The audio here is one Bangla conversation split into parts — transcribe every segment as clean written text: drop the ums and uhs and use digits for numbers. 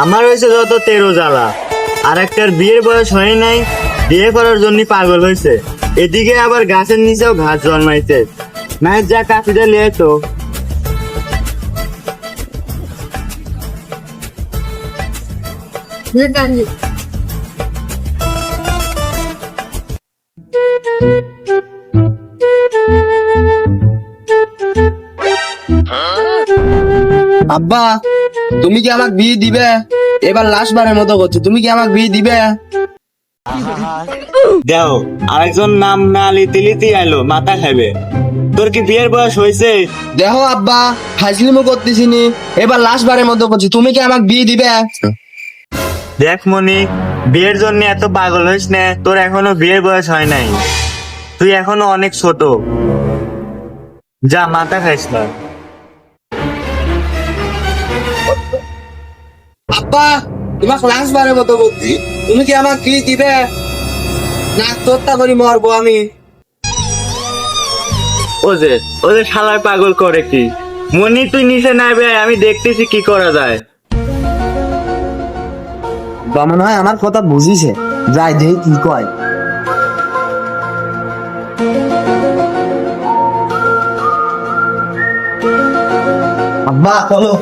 আমার হয়েছে যত তেরো জ্বালা, আর একটার বিয়ের বয়স হয় নাই, বিয়ে করার জন্য পাগল হয়েছে। এদিকে আবার গাছের নিচেও ঘাস জন্মাইছে। না যা কাঠিটা নিয়ে তো। আব্বা, তুমি কি আমাকে বিয়ে দিবে? এবার লাস্ট বারের মতো করছো, তুমি কি আমাকে বিয়ে দিবে? দেও, আরেকজন নাম না লিতে লিতে আইলো, মাথা খাবে। তোর কি বিয়ের বয়স হয়েছে? দেখো আব্বা, ফাইজলিমো করতেছি নি, এবার লাস্ট বারের মতো করছি, তুমি কি আমাকে বিয়ে দিবে? দেখ মনি, বিয়ের জন্য এত পাগল হইস না, তোর এখনো বিয়ের বয়স হয় নাই। তুই এখনো অনেক ছোট। যা, মাথা খাইস না। আব্বা, তোমাকে লাস্ট বারের মতো বলছি, তুমি কি আমাকে বিয়ে দিবে? না তোরটা করি মরবো আমি। ওদের শালার পাগল করে কি? মনি তুই নিচে নামবে, আমি দেখতেছি কি করা যায়। বা মনে হয় আমার কথা বুঝিছে, যাই দেই কি কয়। আব্বা চলো।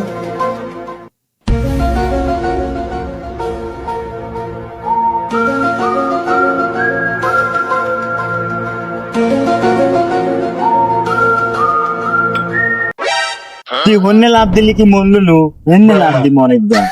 তুই হন্যে লাভ দিলি কি মন লুলু? হন্যে লাভ দি মনে একদম।